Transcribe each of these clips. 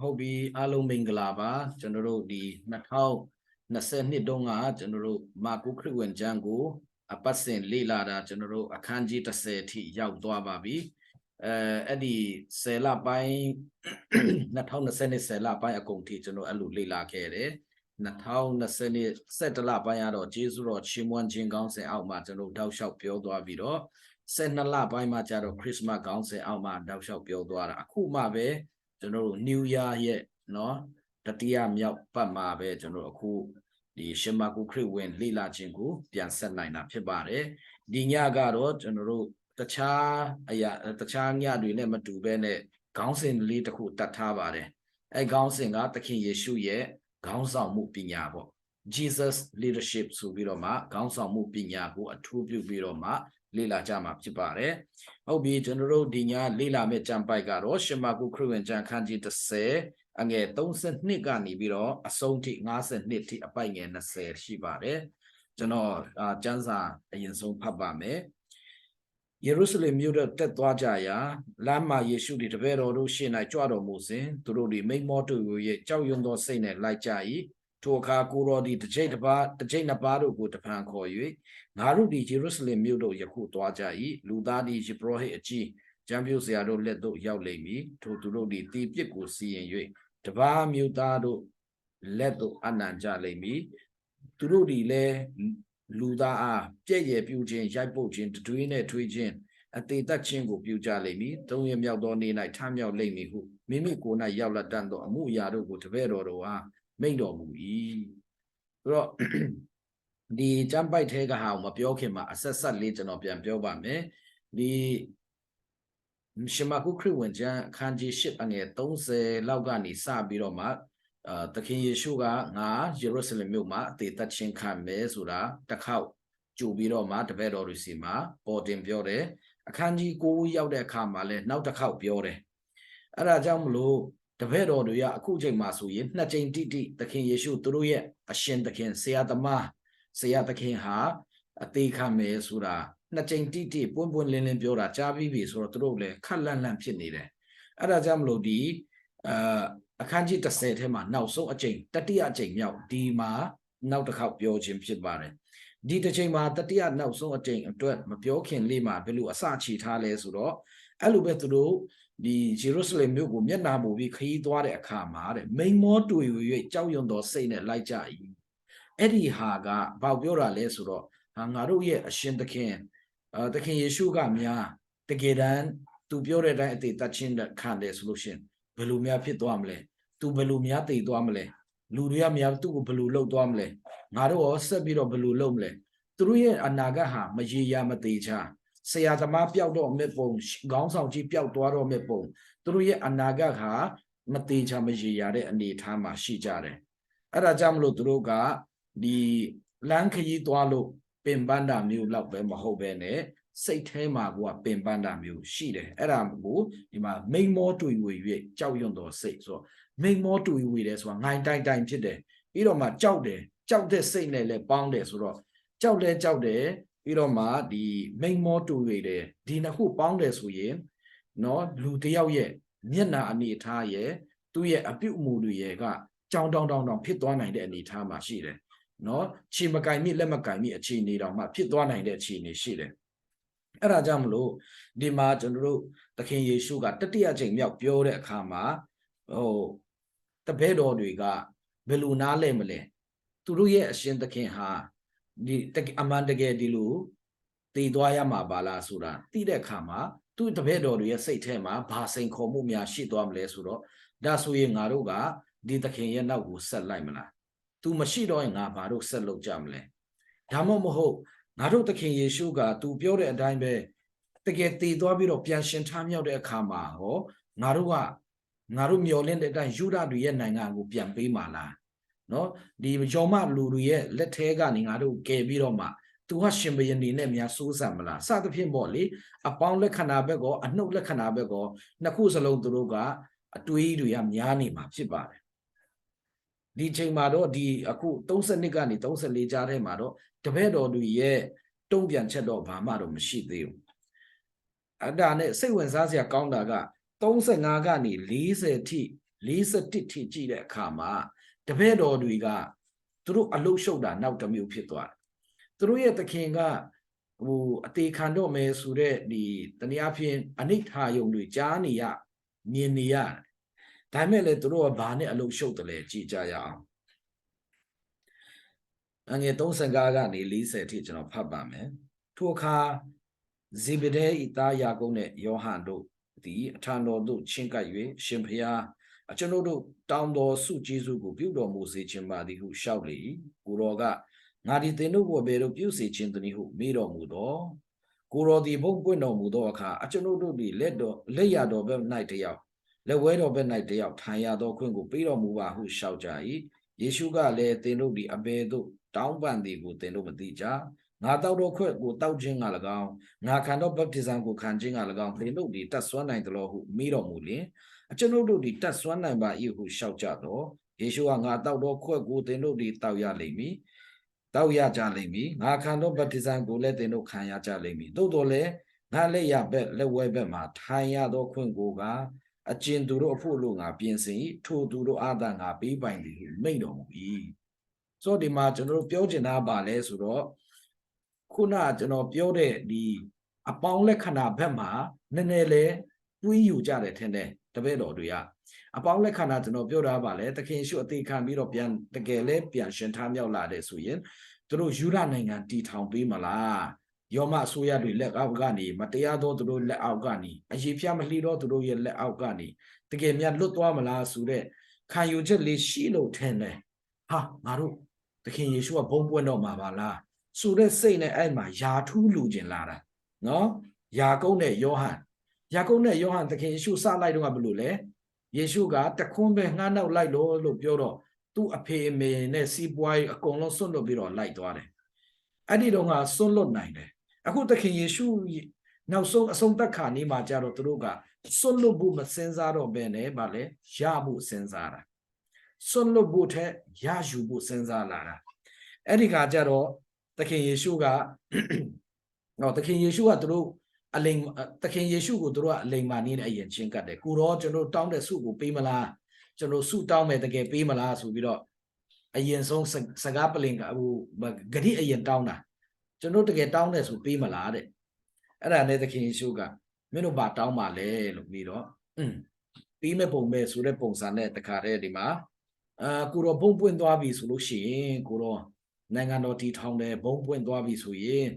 ဟုတ်ပြီအားလုံးမင်္ဂလာပါကျွန်တော်တို့ဒီ2020တုန်းကကျွန်တော်တို့မာကုခရစ်ဝင်ကျမ်းကိုအပတ်စဉ်လေ့လာတာကျွန်တော်တို့အခန်းကြီး30အထိရောက်သွားပါပြီအဲ့ဒီ10လပိုင်း2020နှစ်10လပိုင်းအကုန်ထိကျွန်တော်အဲ့လိုလေ့လာခဲ့တယ်2020နှစ်17လပိုင်းကတော့ဂျေဇုတော်ချီးမွမ်းခြင်းကောင်းစဉ်အောက်မှာကျွန်တော်တောက်လျှောက်ပြောသွားပြီးတော့12လပိုင်းမှာကျတော့ခရစ်မတ်ကောင်းစဉ်အောက်မှာတောက်လျှောက်ပြောသွားတာအခုမှပဲကျွန်တော်တို့ New Year ရဲ့เนาะတတိယမြောက်ပတ်မှာပဲကျွန်တော်အခုဒီရှမာကုခရစ်ဝင်လေ့လာခြင်းကိုပြန်ဆက်နိုင်တာဖြစ်ပါတယ်ဒီညကတော့ကျွန်တော်တို့တခြားညတွေနဲ့မတူဘဲနဲ့ခေါင်းစဉ်လေးတစ်ခုတတ်ထားပါတယ်အဲခေါင်းစဉ်ကသခင်ယေရှုရဲ့ခေါင်းဆောင်မှုပညာပေါ့ Jesus leadership ဆိုပြီးတော့မှခေါင်းဆောင်မှုပညာကိုအထူးပြုပြီးတော့မှလေ့လာကြမှာဖြစ်ပါတယ်ဟုတ်ပြီကျွန်တော်တို့ဒီညလေ့လာမယ့်ကျမ်းပိုက်ကတော့ရှမာကုခရစ်ဝင်ကျမ်းခန်းကြီး30အငယ်32ကနေပြီးတော့အဆုံးထိ52ထိအပိုက်ငယ်20ရှိပါတယ်ကျွန်တော်ကျမ်းစာအရင်ဆုံးဖတ်ပါမယ်ယေရုရှလင်မြို့သို့တက်သွားကြရာလမ်းမှာယေရှုသည်တပည့်တော်တို့ရှေ့၌ကြွတော်မူစဉ်သူတို့သည်မိန့်မောတူ၍ကြောက်ရွံ့သောစိတ်နှင့်လိုက်ကြ၏ထိုအခါကိုတော်သည်တစ်ကြိမ်နှစ်ပါးတို့ကိုတဖန်ခေါ်၍ငါတို့သည်ယေရုရှလင်မြို့သို့ယခုသွားကြ၏လူသားသည်ယေဘရဟိအကြီးကျမ်းပြုဆရာတို့လက်သို့ရောက်လိမ့်မည်ထိုသူတို့သည်တီပြစ်ကိုစီရင်၍တပါးမြို့သားတို့လက်သို့အနံကြလိမ့်မည်သူတို့သည်လည်းလူသားအားပြည့်ရပြုခြင်းရိုက်ပုတ်ခြင်းတွေးနှင့်ထွေးခြင်းအသေးသက်ခြင်းကိုပြုကြလိမ့်မည်သုံးရမြောက်သောနေ့၌ထမြောက်လိမ့်မည်ဟုမိမိကိုယ်၌ရောက်လက်တတ်သောအမှုအရာတို့ကိုတပည့်တော်တို့အားမိန့်တော်မူ၏ဆိုတော့ဒီကျမ်းပိုက်ထဲကဟာကိုမပြောခင်မှာအဆက်လေးကျွန်တော်ပြန်ပြောပါမယ်ဒီရှမာကုခရစ်ဝင်ကျမ်းအခန်းကြီး10အငယ်30လောက်ကနေစပြီးတော့မှသခင်ယေရှုကငါယေရုရှလင်မြို့မှာအသေးသက်ခြင်းခံမယ်ဆိုတာတစ်ခေါက်ကြိုပြီးတော့မှတပည့်တော်တွေစီမှာပေါ်တင်ပြောတယ်အခန်းကြီး9ရောက်တဲ့အခါမှာလည်းနောက်တစ်ခေါက်ပြောတယ်အဲ့ဒါကြောင့်မလို့တပည့်တော်တွေကအခုချိန်မှာဆိုရင်2ချိန်တိတိသခင်ယေရှုသူတို့ရဲ့အရှင်သခင်ဆရာသခင်ဟာအသေးခံမယ်ဆိုတာ2ချိန်တိတိပွင့်ပွင့်လင်းလင်းပြောတာကြားပြီးပြီဆိုတော့သူတို့လည်းခက်လန့်လန့်ဖြစ်နေတယ်အဲ့ဒါကြောင့်မလို့ဒီအခန်းကြီး30ထဲမှာနောက်ဆုံးအချိန်တတိယအချိန်မြောက်ဒီမှာနောက်တစ်ခေါက်ပြောခြင်းဖြစ်ပါတယ်ဒီတစ်ချိန်မှာတတိယနောက်ဆုံးအချိန်အတွက်မပြောခင်လေးမှာဘယ်လိုအစချီထားလဲဆိုတော့အဲ့လိုပဲသူတို့ဒီယေရုရှလင်မြို့ကိုမျက်နှာမူပြီးခရီးသွားတဲ့အခါမှာတဲ့မိန်မောတွေ့၍ကြောက်ရွံ့သောစိတ်နဲ့လိုက်ကြ၏အဲ့ဒီဟာကဘာပြောတာလဲဆိုတော့ငါတို့ရဲ့အရှင်သခင်ယေရှုကများတကယ်တမ်းသူပြောတဲ့အတိုင်းအသေးသက်ချင်းခံတယ်ဆိုလို့ရှိရင်ဘယ်လိုများဖြစ်သွားမလဲသူဘယ်လိုများတည်သွားမလဲလူတွေကများသူ့ကိုဘယ်လိုလုပ်သွားမလဲငါတို့ရောဆက်ပြီးတော့ဘယ်လိုလုပ်မလဲသူတို့ရဲ့အနာဂတ်ဟာမရေရာမသေးချာဆရာသမားပျောက်တော့မဲ့ပုံခေါင်းဆောင်ကြီးပျောက်သွားတော့မဲ့ပုံသူတို့ရဲ့အနာဂတ်ဟာမသေးချာမရေရာတဲ့အနေအထားမှာရှိကြတယ်အဲ့ဒါကြောင့်မလို့သူတို့ကဒီလမ်းခရီးသွားလို့ပင်ပန်းတာမျိုးလောက်ပဲမဟုတ်ပဲနဲ့စိတ်ထဲမှာကပင်ပန်းတာမျိုးရှိတယ်အဲ့ဒါကိုဒီမှာမိန်မောတွေ့ဝေ၍ကြောက်ရွံ့သောစိတ်ဆိုတော့မိန်မောတွေ့ဝေတယ်ဆိုတာငိုင်းတိုင်းဖြစ်တယ်ပြီးတော့မှကြောက်တဲ့စိတ်နဲ့လည်းပေါင်းတယ်ဆိုတော့ကြောက်တယ်ပြီးတော့မှဒီမိန်မောတူရတဲ့ဒီနှစ်ခုပေါင်းတယ်ဆိုရင်နော်လူတယောက်ရဲ့မျက်နှာအနေအထားရဲ့သူ့ရဲ့အပြုအမူတွေရဲ့ကကြောင်တောင်ဖြစ်သွားနိုင်တဲ့အနေအထားမှာရှိတယ်နော်ခြေမကင်မိလက်မကင်မိအခြေအနေတောင်မှဖြစ်သွားနိုင်တဲ့အခြေအနေရှိတယ်အဲ့ဒါကြောင့်မလို့ဒီမှာကျွန်တော်တို့သခင်ယေရှုကတတိယချိန်မြောက်ပြောတဲ့အခါမှာတပည့်တော်တွေကဘယ်လိုနားလဲမလဲသူတို့ရဲ့အရှင်သခင်ဟာဒီအမှန်တကယ်ဒီလိုတည်သွားရမှာပါလားဆိုတာသိတဲ့အခါမှာသူ့တပည့်တော်တွေရဲ့စိတ်ထဲမှာဘာစိန်ခေါ်မှုများရှိသွားမလဲဆိုတော့ဒါဆိုရင်ငါတို့ကဒီသခင်ရဲ့နောက်ကိုဆက်လိုက်မလားသူမရှိတော့ရင်ငါဘာတို့ဆက်လုပ်ကြမလဲဒါမှမဟုတ်ငါတို့သခင်ယေရှုကသူပြောတဲ့အတိုင်းပဲတကယ်တည်သွားပြီးတော့ပြန်ရှင်ထမြောက်တဲ့အခါမှာဟောငါတို့မျှော်လင့်တဲ့အတိုင်းယူဒတွေရဲ့နိုင်ငံကိုပြန်ပေးမှာလားနော်ဒီယောမလူတွေရဲ့လက်ထဲကနေငါတို့ကယ်ပြီးတော့မှသူကရှင်ဘုရင်နေနဲ့များစိုးစံမလားစသဖြင့်ပေါ့လေအပေါင်းလက္ခဏာဘက်ကောအနှုတ်လက္ခဏာဘက်ကောနှစ်ခုစလုံးသူတို့ကအတွေးတွေကများနေမှာဖြစ်ပါတယ်ဒီချိန်မှာတော့ဒီအခု32ကနေ34ကြားထဲမှာတော့တပည့်တော်တွေရဲ့တုံ့ပြန်ချက်တော့ဘာမှတော့မရှိသေးဘူးအဲ့ဒါနဲ့စိတ်ဝင်စားစရာကောင်းတာက35ကနေ40ထိ 41ထိကြည့်တဲ့အခါမှာတပည့်တော်တွေကသူတို့အလုရှုပ်တာနောက်တစ်မျိုးဖြစ်သွားတယ်သူတို့ရဲ့သခင်ကအသေးခံတော့မယ်ဆိုတဲ့ဒီတနည်းအားဖြင့်အနိဋ္ဌာယုံတွေကြားနေရမြင်နေရဒါပေမဲ့လည်းသူတို့ကဘာနဲ့အလုရှုပ်တယ်လဲကြည်ကြရအောင်အငယ်35ကနေ40ထိကျွန်တော်ဖတ်ပါမယ်ထိုအခါဇေဗဒဲဤသားယာကုပ်နဲ့ယောဟန်တို့သည်အထံတော်သို့ချဉ်ကပ်၍ရှင်ဖျားကျွန်ုပ်တို့တောင်းတော်စုကျေးဇူးကိုပြုတော်မူစေခြင်းပါသည်ဟုလျှောက်လေ၏ကိုတော်ကငါဒီသင်တို့ကိုဘယ်သို့ပြုစေခြင်းတနည်းဟုမေးတော်မူတော့ကိုတော်သည်ဘုံပွင့်တော်မူသောအခါကျွန်ုပ်တို့သည်လက်ရတော်ဘက်၌တယောက်လက်ဝဲတော်ဘက်၌တယောက်ထိုင်ရသောခွင့်ကိုပေးတော်မူပါဟုလျှောက်ကြ၏ယေရှုကလည်းသင်တို့သည်အဘယ်သို့တောင်းပန်သည်ကိုသင်တို့မသိကြငါတောက်တော်ခွင့်ကိုတောက်ခြင်းက၎င်းငါခံတော်ဗတ္တိဇံကိုခံခြင်းက၎င်းသင်တို့သည်တတ်စွမ်းနိုင်သလိုဟုမေးတော်မူလျင်ကျွန်ုပ်တို့သည်တတ်စွမ်းနိုင်ပါ၏ဟုလျှောက်ကြတော့ယေရှုကငါတောက်တော်ခွင့်ကိုသင်တို့သည်တောက်ရလိမ့်မည်တောက်ရကြလိမ့်မည်ငါခံတော်ဗတ္တိဇံကိုလည်းသင်တို့ခံရကြလိမ့်မည်သို့တော်လည်းငါလက်ရဘက်လက်ဝဲဘက်မှာထိုင်ရသောခွင့်ကိုကအကျဉ်သူတို့အဖို့လို့ငါပြင်ဆင်၏ထိုသူတို့အားသာငါပေးပိုင်သည်ဟုမိန့်တော်မူ၏ဆိုတော့ဒီမှာကျွန်တော်တို့ပြောချင်တာပါလဲဆိုတော့ခုနကျွန်တော်ပြောတဲ့ဒီအပေါင်းလက္ခဏာဘက်မှာနည်းနည်းလေးတွေးယူကြတယ်ထင်တယ်တပည့်တော်တွေကအပေါင်းလက္ခဏာကျွန်တော်ပြောတာပါလဲသခင်ယေရှုအသေးခံပြီးတော့ပြန်တကယ်လဲပြန်ရှင်ထားမြောက်လာတဲ့ဆိုရင်သူတို့ယူဒနိုင်ငံတည်ထောင်ပေးမလားယောမအစိုးရတွေလက်အောက်ကနေမတရားသောသူတို့လက်အောက်ကနေအရေးပြမလှီတော့သူတို့ရဲ့လက်အောက်ကနေတကယ်များလွတ်သွားမလားဆိုတဲ့ခံယူချက်လေးရှိလို့ထင်တယ်ဟာငါတို့သခင်ယေရှုကဘုံပွင့်တော့မှာပါလားဆိုတဲ့စိတ်နဲ့အဲ့မှာယာထူးလူကျင်လာတာနော်ယာကုပ်နဲ့ယောဟန်သခင်ယေရှုစလိုက်တော့ကဘယ်လိုလဲယေရှုကတခွန်းပဲငှားနောက်လိုက်လို့ပြောတော့သူ့အဖေအမေနဲ့စီးပွားရေးအကုန်လုံးစွန့်လွတ်ပြီးတော့လိုက်သွားတယ်အဲ့ဒီတော့ကစွန့်လွတ်နိုင်တယ်အခုသခင်ယေရှုနောက်ဆုံးအဆုံးသတ်ခါနေ့မှာကြတော့သူတို့ကစွန့်လွတ်ဖို့မစင်စားတော့ဘဲနဲ့ဗာလဲရဖို့စင်စားတာစွန့်လွတ်ဖို့ထက်ရယူဖို့စင်စားလာတာအဲ့ဒီခါကျတော့သခင်ယေရှုကသခင်ယေရှုကသူတို့အလိမ်သခင်ယေရှုကိုသူတို့ကအလိမ်မာနေတဲ့အရင်ချင်းကတ်တယ်ကိုတော့ကျွန်တော်တောင်းတဲ့ဆုကိုပေးမလားကျွန်တော်ဆုတောင်းမယ်တကယ်ပေးမလားဆိုပြီးတော့အရင်ဆုံးစကားပလင်ကဟိုဂတိအရင်တောင်းတာကျွန်တော်တကယ်တောင်းတယ်ဆိုပေးမလားတဲ့အဲ့ဒါနဲ့သခင်ယေရှုကမင်းတို့ဘာတောင်းပါလဲလို့ပြီးတော့ပြီးမဲ့ပုံမဲ့ဆိုတဲ့ပုံစံနဲ့တခါတည်းဒီမှာကိုတော့ဘုံပွင့်သွားပြီဆိုလို့ရှိရင်ကိုတော့နိုင်ငံတော်တည်ထောင်တယ်ဘုံပွင့်သွားပြီဆိုရင်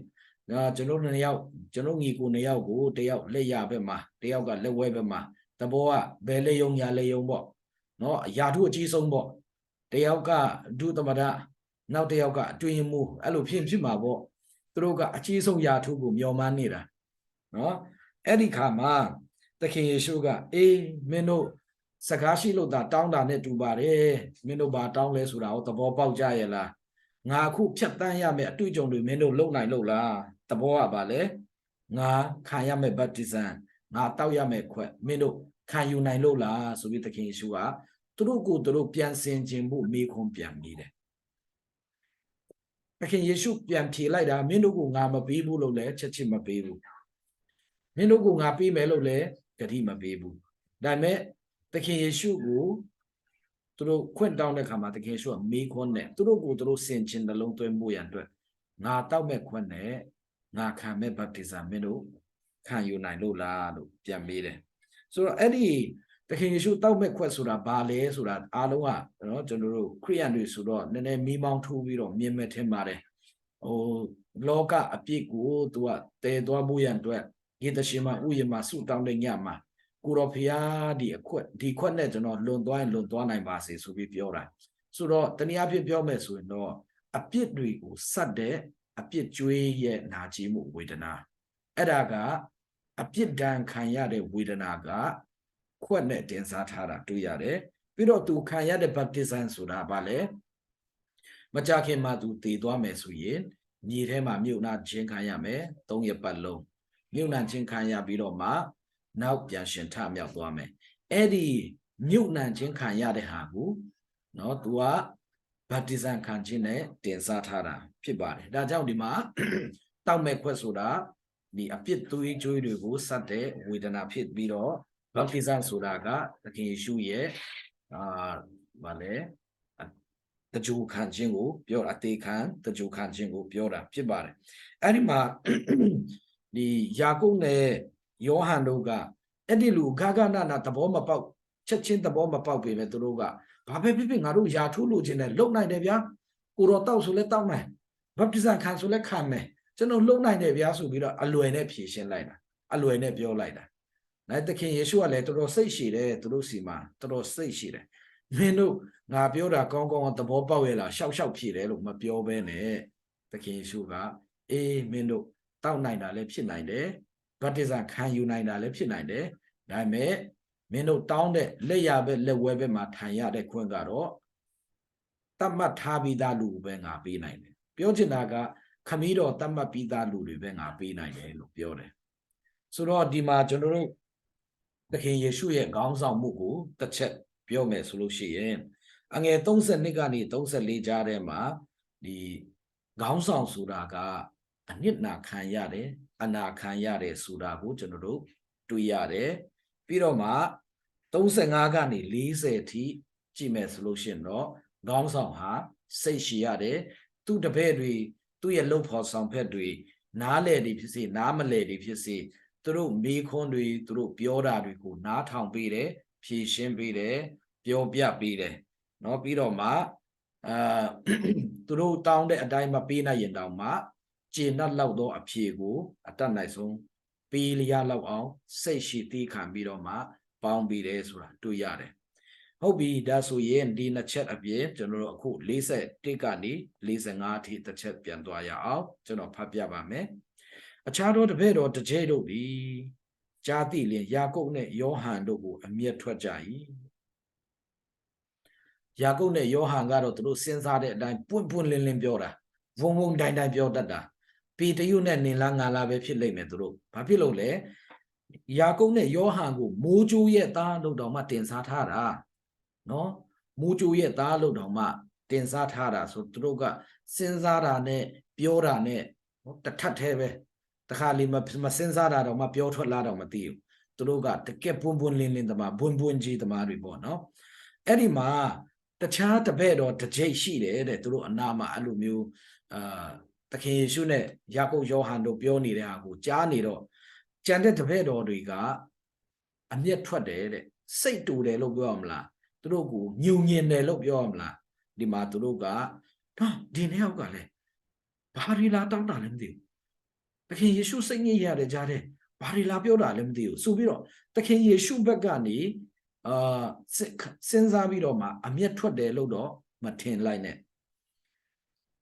ကျွန်တော်နှစ်ယောက်ကျွန်တော်ညီကိုနှစ်ယောက်ကိုတယောက်လက်ရဘက်မှာတယောက်ကလက်ဝဲဘက်မှာတဘောကဘယ်လက်ယုံညာလက်ယုံပေါ့နော်အရာထုအကြီးဆုံးပေါ့တယောက်ကဒုသမဒနောက်တယောက်ကအတွင်မှုအဲ့လိုဖြစ်မှာပေါ့သူတို့ကအကြီးဆုံးယာထုကိုမျောမှန်းနေတာနော်အဲ့ဒီခါမှာသခင်ယေရှုကအေးမင်းတို့စကားရှိလို့သာတောင်းတာနဲ့တူပါတယ်မင်းတို့ဘာတောင်းလဲဆိုတာကိုသဘောပေါက်ကြရဲ့လားငါအခုဖြတ်တန်းရမယ်အတွေ့အကြုံတွေမင်းတို့လုံနိုင်လို့လားသဘောကပါလေငါခံရမယ်ဗတ္တိဇံငါတောက်ရမယ်ခွက်မင်းတို့ခံယူနိုင်လို့လားဆိုပြီးသခင်ယေရှုကသူတို့ကိုသူတို့ပြန်ဆင်ခြင်းဖို့မေးခွန်းပြန်မိတယ်သခင်ယေရှုပြန်ဖြေလိုက်တာမင်းတို့ကိုငါမပေးဘူးလို့လည်းချက်ချင်းမပေးဘူးမင်းတို့ကိုငါပေးမယ်လို့လည်းဂတိမပေးဘူးဒါပေမဲ့သခင်ယေရှုကိုသူတို့ခွင့်တောင်းတဲ့ခါမှာသခင်ယေရှုကမေးခွန်းနဲ့သူတို့ကိုသူတို့ဆင်ခြင်းနှလုံးသွင်းမှုရန်အတွက်ငါတောက်မဲ့ခွင့်နဲ့ငါခံမဲ့ဗတ္တိဇံမင်းတို့ခံယူနိုင်လို့လားလို့ပြန်မေးတယ်ဆိုတော့အဲ့ဒီသခင်ယေရှုတောက်မဲ့ခွက်ဆိုတာဘာလဲဆိုတာအားလုံးကနော်ကျွန်တော်တို့ခရိယန်တွေဆိုတော့နည်းနည်းမီးမောင်းထိုးပြီးတော့မြင်မဲ့ထင်ပါတယ်ဟိုလောကအပြစ်ကိုသူကတည်သွားဖို့ရန်အတွက်ယေတရှင်မဥယျာဉ်မှာဆုတောင်းတဲ့ညမှာကိုတော်ဖျားဒီခွက်နဲ့ကျွန်တော်လွန်သွားရင်လွန်သွားနိုင်ပါစေဆိုပြီးပြောတာဆိုတော့တနည်းအားဖြင့်ပြောမယ်ဆိုရင်တော့အပြစ်တွေကိုစတ်တဲ့အပြစ်ကြွေးရဲ့နာကျင်မှုဝေဒနာအဲ့ဒါကအပြစ်ဒဏ်ခံရတဲ့ဝေဒနာကခွက်နဲ့တင်စားထားတာတွေ့ရတယ်ပြီးတော့သူခံရတဲ့ဗတ္တိဇံဆိုတာဗာလဲမကြခင်မှာသူတည်သွားမယ်ဆိုရင်မြေထဲမှာမြုပ်နှံခြင်းခံရမယ်၃ရက်ပတ်လုံးမြုပ်နှံခြင်းခံရပြီးတော့မှနောက်ပြန်ရှင်ထမြောက်သွားမယ်အဲ့ဒီမြုပ်နှံခြင်းခံရတဲ့ဟာကိုနော်သူကဗတ္တိဇံခံခြင်းနဲ့တင်စားထားတာဖြစ်ပါတယ်ဒါကြောင့်ဒီမှာတောက်မဲ့ခွက်ဆိုတာဒီအပြစ်သွေးကြွေးတွေကိုစတ်တဲ့ဝေဒနာဖြစ်ပြီးတော့ဗတ္တိဇံဆိုတာကသခင်ယေရှုရဲ့ ဘာလဲတကြိုခံခြင်းကိုပြောအသေးခံတကြိုခံခြင်းကိုပြောတာဖြစ်ပါတယ်အဲ့ဒီမှာဒီယာကုပ်နဲ့ယောဟန်တို့ကအဲ့ဒီလူဂဂနာသဘောမပေါက်ချက်ချင်းသဘောမပေါက်ပေမဲ့သူတို့ကဘာပဲဖြစ်ဖြစ်ငါတို့ယာထိုးလို့ခြင်းနဲ့လုံနိုင်တယ်ဗျာကိုတော်တောက်ဆိုလဲတောက်နိုင်ဗတ္တိဇံခံဆိုလဲခံမယ်ကျွန်တော်လုံနိုင်တယ်ဗျာဆိုပြီးတော့အလွယ်နဲ့ဖြေရှင်းလိုက်တာအလွယ်နဲ့ပြောလိုက်တာနိုင်သခင်ယေရှုကလည်းတော်တော်စိတ်ရှိတယ်သူတို့စီမှာတော်တော်စိတ်ရှိတယ်မင်းတို့ငါပြောတာကောင်းကောင်းသဘောပေါက်ရဲ့လားရှောက်ရှောက်ဖြေတယ်လို့မပြောဘဲနဲ့သခင်ယေရှုကအေးမင်းတို့တောက်နိုင်တာလည်းဖြစ်နိုင်တယ်ဗတ္တိဇံခံယူနိုင်တာလည်းဖြစ်နိုင်တယ်ဒါပေမဲ့မင်းတို့တောင်းတဲ့လက်ရပဲလက်ဝဲပဲမှာထိုင်ရတဲ့ခွင့်ကတော့တတ်မှတ်ထားပြီးသားလူပဲငါပေးနိုင်တယ်ပြောချင်တာကခမည်းတော်တတ်မှတ်ပြီးသားလူတွေပဲငါပေးနိုင်တယ်လို့ပြောတယ်ဆိုတော့ဒီမှာကျွန်တော်တို့သခင်ယေရှုရဲ့ခေါင်းဆောင်မှုကိုတစ်ချက်ပြောမယ်ဆိုလို့ရှိရင်အငယ်32ကနေ34ကြားထဲမှာဒီခေါင်းဆောင်ဆိုတာကအနစ်နာခံရတယ်အနာခံရတယ်ဆိုတာကိုကျွန်တော်တို့တွေ့ရတယ်ပြီးတော့မှ35ကနေ40အထိကြည့်မယ်ဆိုလို့ရှိရင်တော့ခေါင်းဆောင်ဟာစိတ်ရှိရတယ်သူ့တပည့်တွေသူ့ရဲ့လှုပ်ဖော်ဆောင်ဖက်တွေနားလေတွေဖြစ်စေနားမလဲတွေဖြစ်စေသူတို့မေးခွန်းတွေသူတို့ပြောတာတွေကိုနားထောင်ပေးတယ်ဖြေရှင်းပေးတယ်ပြောပြပေးတယ်เนาะပြီးတော့မှသူတို့တောင်းတဲ့အတိုင်းမပေးနိုင်ရင်တောင်မှကျေနပ်လောက်သောအဖြေကိုအတတ်နိုင်ဆုံးပေးလျလောက်အောင်စိတ်ရှိသီးခံပြီးတော့မှပေါင်းပေးတယ်ဆိုတာတွေ့ရတယ်ဟုတ်ပြီဒါဆိုရင်ဒီနှစ်ချက်အပြင်ကျွန်တော်တို့အခု41ကနေ45အထိတစ်ချက်ပြန်သွားရအောင်ကျွန်တော်ဖတ်ပြပါမယ်အခြားသောတပည့်တော်တစ်ကျဲတို့သည်ကြားသိလျင်ယာကုပ်နှင့်ယောဟန်တို့ကိုအမျက်ထွက်ကြ၏ယာကုပ်နဲ့ယောဟန်ကတော့သူတို့စဉ်းစားတဲ့အတိုင်းပွင့်ပွင့်လင်းလင်းပြောတာဝုံဝုံတိုင်းတိုင်းပြောတတ်တာပေတရုနဲ့နင်လားငါလားပဲဖြစ်လိမ့်မယ်သူတို့ဘာဖြစ်လို့လဲယာကုပ်နဲ့ယောဟန်ကိုမိုးကြိုးရဲ့သားလို့တောင်မှတင်စားထားတာနော်မိုးကြိုးရဲ့သားလို့တောင်မှတင်စားထားတာဆိုသူတို့ကစဉ်းစားတာနဲ့ပြောတာနဲ့တထပ်သေးပဲတခါလေမစဉ်းစားတာတော့မှပြောထွက်လာတော့မသိဘူးသူတို့ကတကယ်ပွန်းပွန်းလင်းလင်းသမားဘွန်းဘွန်းကြီးသမားတွေပေါ့နော်အဲ့ဒီမှာတခြားတပည့်တော်တစ်ကြိတ်ရှိတယ်တဲ့သူတို့အနာမှာအဲ့လိုမျိုးသခင်ယေရှုနဲ့ယာကုပ်ယောဟန်တို့ပြောနေတဲ့ဟာကိုကြားနေတော့ကျန်တဲ့တပည့်တော်တွေကအမျက်ထွက်တယ်တဲ့စိတ်တူတယ်လို့ပြောရမလားသူတို့ကိုညုံညင်တယ်လို့ပြောရမလားဒီမှာသူတို့ကဒီနှစ်ယောက်ကလည်းဘာရီလာတောင်းတာလည်းမသိဘူးသခင်ယေရှုစိတ်ညစ်ရတယ်ကြားတယ်ဘာရီလာပြောတာလည်းမသိဘူးဆိုပြီးတော့သခင်ယေရှုဘက်ကနေစဉ်းစားပြီးတော့မှအမျက်ထွက်တယ်လို့တော့မထင်လိုက်နဲ့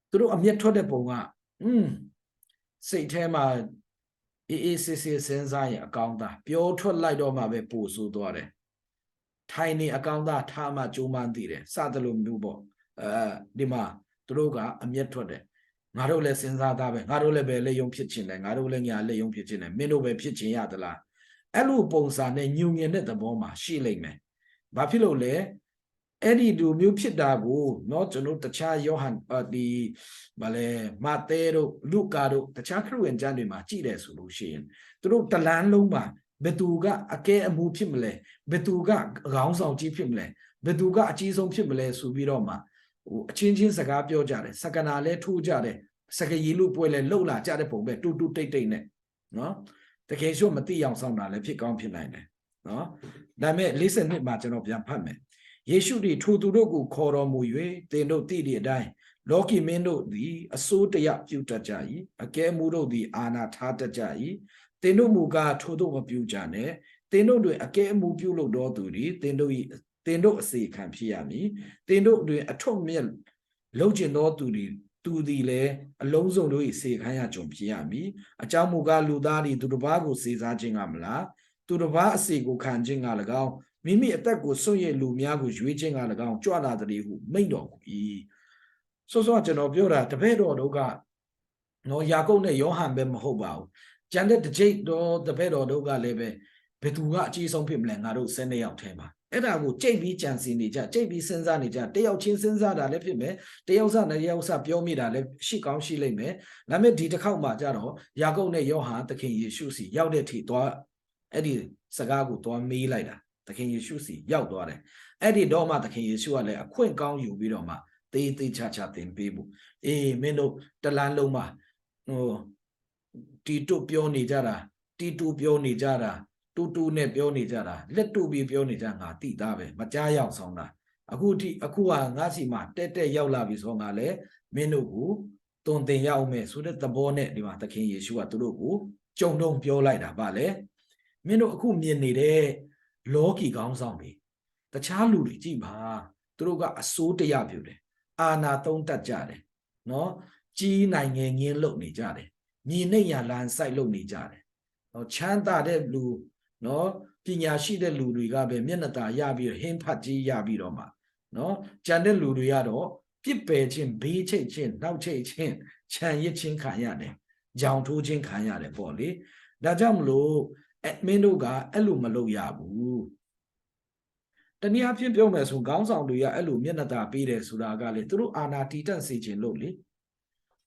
သူတို့အမျက်ထွက်တဲ့ပုံကစိတ်ထဲမှာအေးစစ်စဉ်းစားရင်အကောင်းသားပြောထွက်လိုက်တော့မှပဲပို့ဆိုးသွားတယ်ထိုင်နေအကောင်းသားထားမှကြိုးမှန်းသိတယ်စသလိုမျိုးပေါ့ဒီမှာသူတို့ကအမျက်ထွက်တယ်ငါတို့လည်းစဉ်းစားသားပဲငါတို့လည်းပဲလက်ယုံဖြစ်ခြင်းတယ်ငါတို့လည်းညာလက်ယုံဖြစ်ခြင်းတယ်မင်းတို့ပဲဖြစ်ခြင်းရသလားအဲ့လိုပုံစံနဲ့ညုံညင်တဲ့သဘောမှာရှိလိမ့်မယ်ဘာဖြစ်လို့လဲအဲ့ဒီလူမျိုးဖြစ်တာကိုเนาะကျွန်တော်တခြားယောဟန်ဒီဗာလဲမာသဲတို့လူကာတို့တခြားခရစ်ဝင်ကျမ်းတွေမှာကြည့်တယ်ဆိုလို့ရှိရင်သူတို့တလန်းလုံးမှာဘယ်သူကအကဲအမူဖြစ်မလဲဘယ်သူကခေါင်းဆောင်ကြီးဖြစ်မလဲဘယ်သူကအကြီးဆုံးဖြစ်မလဲဆိုပြီးတော့မှအချင်းချင်းစကားပြောကြတယ်စကနာလဲထိုးကြတယ်စကရီလူပွဲလဲလှုပ်လာကြတဲ့ပုံပဲတူတူတိတ်တိတ်နဲ့เนาะတကယ်ဆိုမသိအောင်ဆောင်တာလည်းဖြစ်ကောင်းဖြစ်နိုင်တယ်เนาะဒါပေမဲ့42မှာကျွန်တော်ပြန်ဖတ်မယ်ယေရှုသည်ထိုသူတို့ကိုခေါ်တော်မူ၍သင်တို့သိသည့်အတိုင်းလောကီမင်းတို့သည်အစိုးတရပြုတတ်ကြ၏အကဲမှုတို့သည်အာဏာထားတတ်ကြ၏သင်တို့မူကားထိုတို့မပြုကြနဲ့သင်တို့တွင်အကဲအမှုပြုလို့တော်သူသည်သင်တို့အစေခံဖြစ်ရမည်သင်တို့တွင်အထွတ်မြတ်လုံကျင်သောသူသည်လည်းအလုံးစုံတို့၏စေခံရကြုံဖြစ်ရမည်အကြောင်းမူကားလူသားသည်သူတစ်ပါးကိုစေစားခြင်းကမလားသူတစ်ပါးအစေကိုခံခြင်းက၎င်းမိမိအသက်ကိုစွန့်ရည်လူများကိုရွေးခြင်းက၎င်းကြွလာတဲ့ဟုမိန့်တော်မူ၏ဆိုတော့ကျွန်တော်ပြောတာတပည့်တော်တို့ကနော်ယာကုပ်နဲ့ယောဟန်ပဲမဟုတ်ပါဘူးကျန်တဲ့တကြိတ်တော်တပည့်တော်တို့ကလည်းပဲဘယ်သူကအကြီးဆုံးဖြစ်မလဲငါတို့12ယောက်ထဲမှာအဲ့ဒါကိုကြိတ်ပြီးကြံစည်နေကြကြိတ်ပြီးစဉ်းစားနေကြတယောက်ချင်းစဉ်းစားတာလည်းဖြစ်မယ်တယောက်စနဲ့တယောက်စပြောမိတာလည်းရှိကောင်းရှိလိမ့်မယ်ဒါပေမဲ့ဒီတစ်ခေါက်မှာကြတော့ယာကုပ်နဲ့ယောဟန်သခင်ယေရှုစီရောက်တဲ့ထိသွားအဲ့ဒီစကားကိုသွားမေးလိုက်တာ သခင်ယေရှုစီရောက်သွားတယ်အဲ့ဒီတော့မှသခင်ယေရှုကလည်းအခွင့်ကောင်းယူပြီးတော့မှတေးသေးချာချာသင်ပေးဖို့အေးမင်းတို့တလန်းလုံးမှာတီတုပြောနေကြတာတီတူပြောနေကြတာတူနဲ့ပြောနေကြတာလက်တူပြီးပြောနေကြငါတိသားပဲမကြားရောက်ဆောင်တာအခုကငါစီမှာတက်ရောက်လာပြီဆိုငါလည်းမင်းတို့ကိုတွင်တင်ရောက်မယ်ဆိုတဲ့သဘောနဲ့ဒီမှာသခင်ယေရှုကသူတို့ကိုကြုံတုံပြောလိုက်တာဗာလေမင်းတို့အခုမြင်နေတဲ့လောကီကောင်းဆောင်တွေတခြားလူတွေကြည့်ပါသူတို့ကအစိုးတရားပြုတယ်အာနာသုံးတတ်ကြတယ်နော်ကြီးနိုင်ငယ်ငင်းလုပ်နေကြတယ်ညီနဲ့ရလန်ဆိုင်လုပ်နေကြတယ်နော်ချမ်းသာတဲ့လူနော်ပညာရှိတဲ့လူတွေကပဲမျက်နှာသာရပြီးဟင်းဖတ်ကြီးရပြီးတော့မှနော်ကြံတဲ့လူတွေကတော့ပြစ်ပယ်ခြင်းဘေးချိတ်ခြင်းနှောက်ချိတ်ခြင်းခြံရစ်ခြင်းခံရတယ်ကြောင်ထိုးခြင်းခံရတယ်ပေါ့လေဒါကြောင့်မလို့မင်းတို့ကအဲ့လိုမလုပ်ရဘူးတနည်းအားဖြင့်ပြောမယ်ဆိုခေါင်းဆောင်တွေကအဲ့လိုမျက်နှာသာပေးတယ်ဆိုတာကလေသူတို့အာဏာတည်တတ်စေခြင်းလို့လေ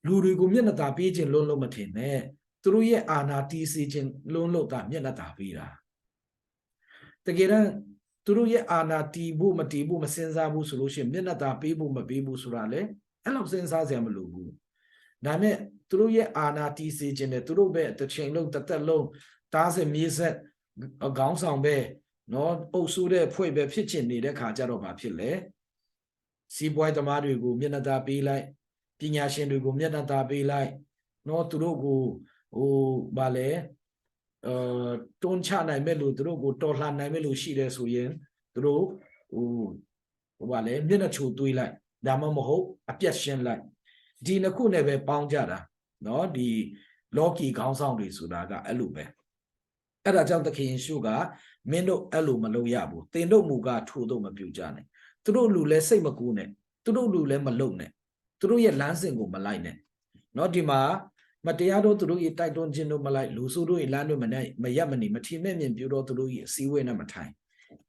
လူတွေကိုမျက်နှာသာပေးခြင်းလုံးမထင်နဲ့သူတို့ရဲ့အာဏာတည်စေခြင်းလုံးလို့ကမျက်နှာသာပေးတာတကယ်တော့သူတို့ရဲ့အာဏာတည်ဖို့မတည်ဖို့မစင်စားဘူးဆိုလို့ရှိရင်မျက်နှာသာပေးဖို့မပေးဘူးဆိုတာလေအဲ့လောက်စင်စားစရာမလိုဘူးဒါနဲ့သူတို့ရဲ့အာဏာတည်စေခြင်းနဲ့သူတို့ပဲတစ်ချိန်လုံးတစ်သက်လုံးတားစမြေဆက်ခေါင်းဆောင်ပဲနော်အုပ်စုတဲ့ဖွဲ့ပဲဖြစ်ချင်နေတဲ့ခါကြတော့ဘာဖြစ်လဲစီးပွားသမားတွေကိုမျက်နှာသာပေးလိုက်ပညာရှင်တွေကိုမျက်နှာသာပေးလိုက်နော်သူတို့ကိုဗာလဲတွန်းချနိုင်မဲ့လို့သူတို့ကိုတော်လှန်နိုင်မဲ့လို့ရှိတယ်ဆိုရင်သူတို့ဗာလဲမျက်နှာချိုသွေးလိုက်ဒါမှမဟုတ်အပြတ်ရှင်းလိုက်ဒီနှစ်ခုနဲ့ပဲပေါင်းကြတာနော်ဒီလောကီခေါင်းဆောင်တွေဆိုတာကအဲ့လိုပဲအဲ့ဒါကြောင့်သခင်ယေရှုကမင်းတို့အဲ့လိုမလုပ်ရဘူးသင်တို့မူကားထို့သို့မပြုကြနဲ့သူတို့လူလဲစိတ်မကူးနဲ့သူတို့လူလဲမလုံနဲ့သူတို့ရဲ့လမ်းစဉ်ကိုမလိုက်နဲ့เนาะဒီမှာမတရားတော့သူတို့ရဲ့တိုက်တွန်းခြင်းတို့မလိုက်လူစုတို့ရဲ့လမ်းတို့မရက်မနေမထီမဲ့မြင်ပြတော့သူတို့ရဲ့အစည်းအဝေးနဲ့မထိုင်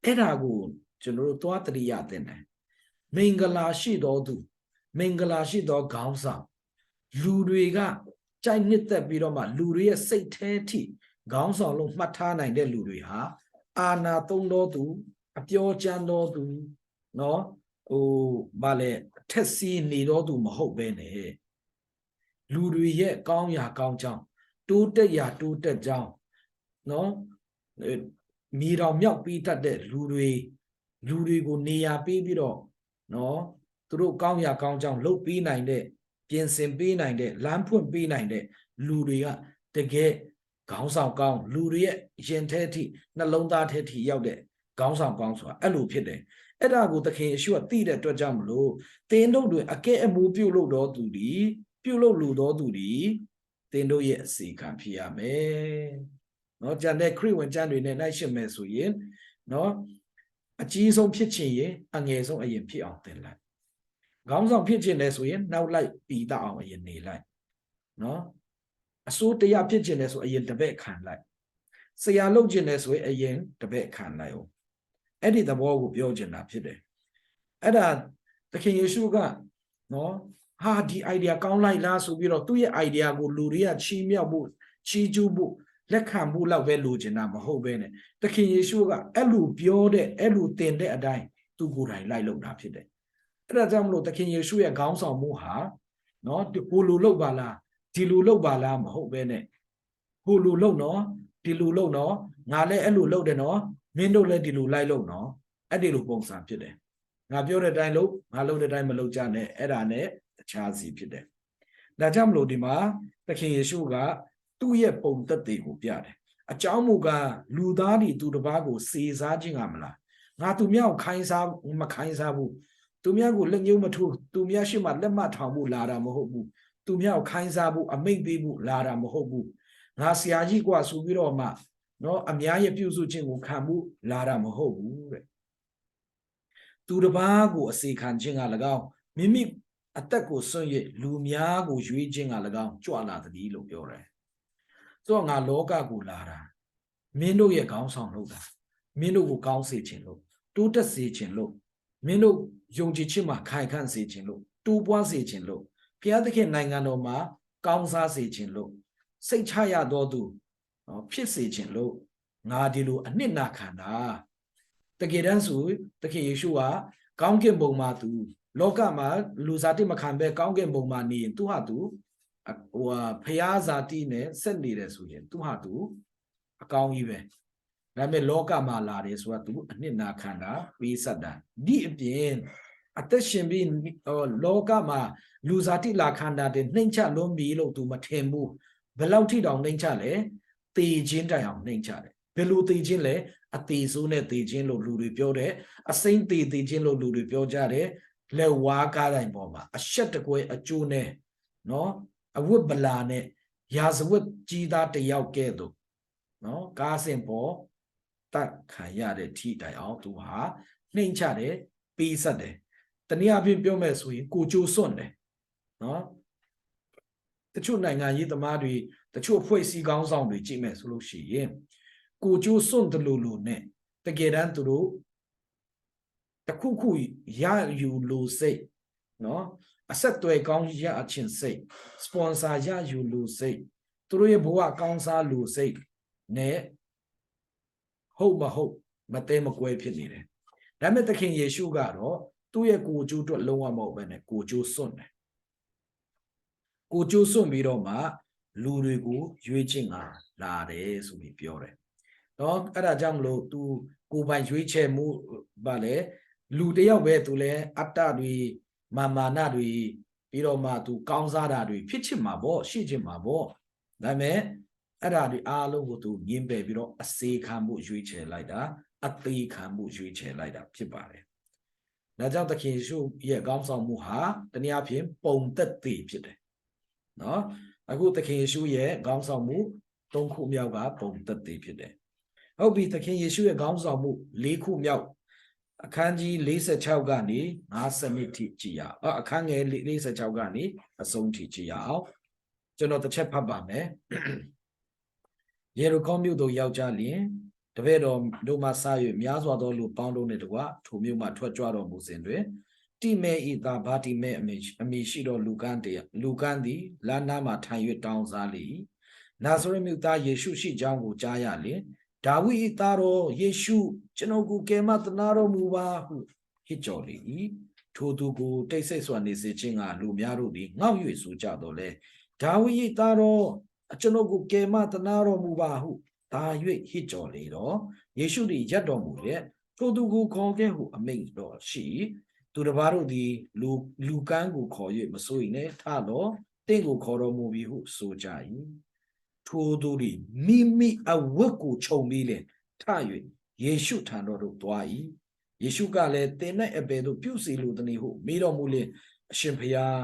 အဲ့ဒါကိုကျွန်တော်တို့သွားတရိယာတင်တယ်မင်္ဂလာရှိတော်သူမင်္ဂလာရှိသောခေါင်းဆောင်လူတွေကကြိုက်နှစ်သက်ပြီးတော့မှလူတွေရဲ့စိတ်แท้ထိခေါင်းဆောင်လို့မှတ်ထားနိုင်တဲ့လူတွေဟာအာနာသုံးတော်သူအပြောချမ်းတော်သူเนาะဗာလေထက်စီနေတော်သူမဟုတ်ပဲနဲ့လူတွေရဲ့ကောင်းရာကောင်းကြောင်းတိုးတက်ရာတိုးတက်ကြောင်းเนาะမြေတော်မြောက်ပြီးတတ်တဲ့လူတွေကိုနေရာပေးပြီးတော့เนาะသူတို့ကောင်းရာကောင်းကြောင်းလှုပ်ပေးနိုင်တဲ့ပြင်ဆင်ပေးနိုင်တဲ့လမ်းဖွင့်ပေးနိုင်တဲ့လူတွေကတကယ်ခေါင်းဆောင်ကောင်းလူတွေရဲ့ရင်ထဲထိနှလုံးသားထဲထိရောက်တဲ့ခေါင်းဆောင်ကောင်းဆိုတာအဲ့လိုဖြစ်တယ်အဲ့ဒါကိုသခင်ယေရှုကသိတဲ့အတွက်ကြောင့်မလို့သင်တို့တွေအကဲအမူပြုလုပ်တော်သူဒီပြုလုပ်လူတော်သူဒီသင်တို့ရဲ့အစီခံဖြစ်ရမယ်เนาะကြံတဲ့ခရစ်ဝင်ကျမ်းတွေနဲ့နိုင်ရှင်းမယ်ဆိုရင်เนาะအကြီးဆုံးဖြစ်ချင်ရင်အငယ်ဆုံးအရင်ဖြစ်အောင်သင်လိုက်ခေါင်းဆောင်ဖြစ်ချင်တယ်ဆိုရင်နောက်လိုက်ပြီးတအောင်အရင်နေလိုက်เนาะအစိုးတရားဖြစ်ချင်တယ်ဆိုအရင်တပည့်ခံလိုက်ဆရာလုပ်ချင်တယ်ဆိုရင်အရင်တပည့်ခံလိုက်အောင်အဲ့ဒီသဘောကိုပြောချင်တာဖြစ်တယ်အဲ့ဒါသခင်ယေရှုကနော်ဟာဒီ idea ကောင်းလိုက်လားဆိုပြီးတော့သူ့ရဲ့ idea ကိုလူတွေကချီးမြှောက်ဖို့ချီးကျူးဖို့လက်ခံဖို့လောက်ပဲလိုချင်တာမဟုတ်ပဲနဲ့သခင်ယေရှုကအဲ့လိုပြောတဲ့အဲ့လိုသင်တဲ့အတိုင်းသူကိုယ်တိုင်လိုက်လုပ်တာဖြစ်တယ်အဲ့ဒါကြောင့်မလို့သခင်ယေရှုရဲ့ခေါင်းဆောင်မှုဟာနော်ဟိုလိုလုပ်ပါလားဒီလိုလုပ်ပါလားမဟုတ်ပဲနဲ့ဟိုလိုလုပ်နော်ဒီလိုလုပ်နော်ငါလည်းအဲ့လိုလုပ်တယ်နော်မင်းတို့လည်းဒီလိုလိုက်လုပ်နော်အဲ့ဒီလိုပုံစံဖြစ်တယ်ငါပြောတဲ့အတိုင်းလုပ်ငါလုပ်တဲ့အတိုင်းမလုပ်ကြနဲ့အဲ့ဒါနဲ့တခြားစီဖြစ်တယ်ဒါကြောင့်မလို့ဒီမှာသခင်ယေရှုကသူ့ရဲ့ပုံသက်တွေကိုပြတယ်အကြောင်းမူကားလူသားတွေသူတစ်ပါးကိုစေစားခြင်းကမလားငါသူများကိုခိုင်းစားမခိုင်းစားဘူးသူများကိုလက်ညှိုးမထိုးသူများရှိမှလက်မထောင်ဖို့လာတာမဟုတ်ဘူးသူများကိုခိုင်းစားဖို့အမိန့်ပေးဖို့လာတာမဟုတ်ဘူးငါဆရာကြီးกว่าဆိုပြီးတော့မှနော်အများရဲ့ပြုစုခြင်းကိုခံမှုလာတာမဟုတ်ဘူးတဲ့သူတစ်ပါးကိုအစေခံခြင်းက၎င်းမိမိအသက်ကိုစွန့်ရလူများကိုရွေးခြင်းက၎င်းကြွလာသည်လို့ပြောတယ်ဆိုတော့ငါလောကကိုလာတာမင်းတို့ရဲ့ခေါင်းဆောင်လုပ်တာမင်းတို့ကိုကောင်းစေခြင်းလို့တိုးတက်စေခြင်းလို့မင်းတို့ယုံကြည်ခြင်းမှာခိုင်ခန့်စေခြင်းလို့တိုးပွားစေခြင်းလို့ဘုရားသခင်နိုင်ငံတော်မှာကောင်းစားစေခြင်းလို့စိတ်ချရသောသူဖြစ်စေခြင်းလို့ငါဒီလိုအနှစ်နာခံတာ တကယ်တမ်းဆိုသခင်ယေရှုကကောင်းကင်ဘုံမှာသူလောကမှာလူစားတိမခံပဲကောင်းကင်ဘုံမှာနေရင်သူဟာသူဟိုဖျားဇာတိနဲ့ဆက်နေတယ်ဆိုရင်သူဟာသူအကောင်းကြီးပဲဒါပေမဲ့လောကမှာလာတယ်ဆိုတာသူအနှစ်နာခံတာပေးဆက်တာဒီအပြင်အသက်ရှင်ပြီးလောကမှာလူစားတိလာခံတာတဲ့နှိမ့်ချလွန်ပြီလို့သူမထင်ဘူးဘယ်လောက်ထိတောင်နှိမ့်ချလဲတေခြင်းတိုင်အောင်နှိမ့်ချတယ်ဘယ်လိုတေခြင်းလဲအသေးဆိုးနဲ့တေခြင်းလို့လူတွေပြောတယ်အစိမ့်တေခြင်းလို့လူတွေပြောကြတယ်လက်ဝါးကားတိုင်းပေါ်မှာအရှက်တကွဲအကျိုးနဲ့နော်အဝတ်ဗလာနဲ့ရာဇဝတ်ကြီးသားတယောက်ကဲ့သို့နော်ကားစင်ပေါ်တတ်ခံရတဲ့ထိတိုင်အောင်သူဟာနှိမ့်ချတယ်ပေးဆက်တယ်တနည်းအားဖြင့်ပြောမယ်ဆိုရင်ကိုကျိုးစွန့်တယ်နော်တချို့နိုင်ငံရေးသမားတွေတချို့ဖွဲ့စည်းကောင်းဆောင်တွေကြည့်မယ်ဆိုလို့ရှိရင်ကိုကျိုးစွန့်တယ်လို့နဲ့တကယ်တမ်းသူတို့တခုခုရယူလို့စိတ်နော်အဆက်သွယ်ကောင်းရအချင်းစိတ်စပွန်ဆာရယူလို့စိတ်သူတို့ရဲ့ဘဝကောင်းစားလို့စိတ်နဲ့ဟုတ်မဟုတ်မတဲမကွဲဖြစ်နေတယ်ဒါပေမဲ့သခင်ယေရှုကတော့သူ့ရဲ့ကိုကျိုးအတွက်လုံးဝမဟုတ်ပဲနဲ့ကိုကျိုးစွန့်တယ်ကိုကျိုးစွန့်ပြီးတော့မှလူတွေကိုရွေးချယ်လာတယ်ဆိုပြီးပြောတယ်နော်အဲ့ဒါကြောင့်မလို့ तू ကိုယ်ပိုင်ရွေးချယ်မှုဗာလေလူတယောက်ပဲ तू လဲအတ္တတွေမာနတွေပြီးတော့မှ तू ကောင်းစားတာတွေဖြစ်ချင်မှာပေါ့ရှိချင်မှာပေါ့ဒါပေမဲ့အဲ့ဒါတွေအားလုံးကို तू ငင်းပယ်ပြီးတော့အစေခံမှုရွေးချယ်လိုက်တာအသေးခံမှုရွေးချယ်လိုက်တာဖြစ်ပါတယ်ဒါကြောင့်သခင်ယေရှုရဲ့ကောင်းဆောင်မှုဟာတနည်းအားဖြင့်ပုံသက်သေဖြစ်တယ်နော်အခုသခင်ယေရှုရဲ့ကောင်းဆောင်မှု၃ခုမြောက်ကပုံသက်သေဖြစ်တယ်ဟုတ်ပြီသခင်ယေရှုရဲ့ခေါင်းဆောင်မှု၄ခုမြောက်အခန်းကြီး46ကနေ52ထိကြည်ရအောင်အခန်းငယ်46ကနေအဆုံးထိကြည်ရအောင်ကျွန်တော်တစ်ချက်ဖတ်ပါမယ်ယေရုခေါမြို့သို့ရောက်ကြလျင်တပည့်တော်တို့မှစ၍များစွာသောလူပေါင်းတို့နှင့်တကွထိုမြို့မှထွက်ကြွတော်မူစဉ်တွင်တိမဲဤသားဗာတိမဲအမိရှိသောလူကန်းသည်လမ်းနားမှထိုင်၍တောင်းစားလေနာဇရက်မြို့သားယေရှုရှိကြောင်းကိုကြားရလျင်ဒါဝိဒ်၏သားတော်ယေရှုကျွန်ုပ်ကိုကယ်မသနာတော်မူပါဟုဟစ်ကြော်လေ၏ထိုသူကိုတိတ်ဆိတ်စွာနေစေခြင်းကလူများတို့သည်ငေါ့၍ဆိုကြတော်လဲဒါဝိဒ်၏သားတော်ကျွန်ုပ်ကိုကယ်မသနာတော်မူပါဟုသာ၍ဟစ်ကြော်လေတော့ယေရှုသည်ရပ်တော်မူတဲ့ထိုသူကိုခေါ်ခဲ့ဟုအမိန့်တော်ရှိသူတစ်ပါးတို့သည်လူကန်းကိုခေါ်၍မစိုးရင်လည်းထတော့တင့်ကိုခေါ်တော်မူပြီဟုဆိုကြ၏ထိုသူသည်မိမိအဝတ်ကိုခြုံပြီးလေထ၍ယေရှုထံတော်သို့သွား၏ယေရှုကလည်းသင်၌အဘယ်သို့ပြုစီလိုသနည်းဟုမေးတော်မူလျင်အရှင်ဘုရား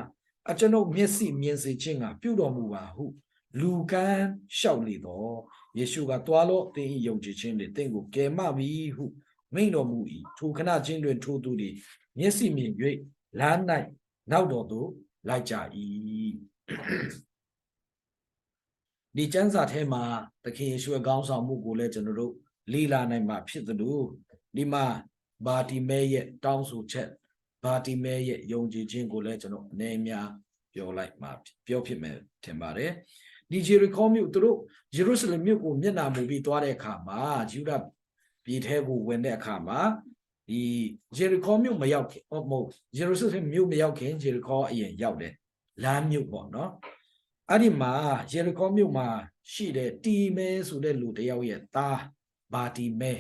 အကျွန်ုပ်မျက်စိမြင်စေခြင်းကပြုတော်မူပါဟုလူကန်းလျှောက်လေတော့ယေရှုကသွားလို့သင်၏ယုံကြည်ခြင်းနှင့်သင်ကိုကယ်မပြီဟုမိန့်တော်မူ၏ထိုခဏချင်းတွင်ထိုသူသည်မျက်စိမြင်၍လမ်း၌နောက်တော်သို့လိုက်ကြ၏ဒီကျမ်းစာထဲမှာသခင်ယေရှုရဲ့ခေါင်းဆောင်မှုကိုလည်းကျွန်တော်တို့လေ့လာနိုင်မှာဖြစ်သလိုဒီမှာဘာတိမဲရဲ့တောင်းဆိုချက်ဘာတိမဲရဲ့ယုံကြည်ခြင်းကိုလည်းကျွန်တော်အနေအများပြောလိုက်မှာပြောဖြစ်မယ်ထင်ပါတယ်ဒီဂျေရီခေါမြို့သူတို့ယေရုရှလင်မြို့ကိုမျက်နှာမူပြီးသွားတဲ့အခါမှာယူဒပြည်ထဲကိုဝင်တဲ့အခါမှာဒီဂျေရီခေါမြို့မရောက်ခင်မဟုတ်ယေရုရှလင်မြို့မရောက်ခင်ဂျေရီခေါအရင်ရောက်တယ်လမ်းမြို့ပေါ့နော်အဲ့ဒီမှာယေရီခေါမြို့မှာရှိတဲ့တီမဲဆိုတဲ့လူတယောက်ရဲ့သားဘာတီမဲ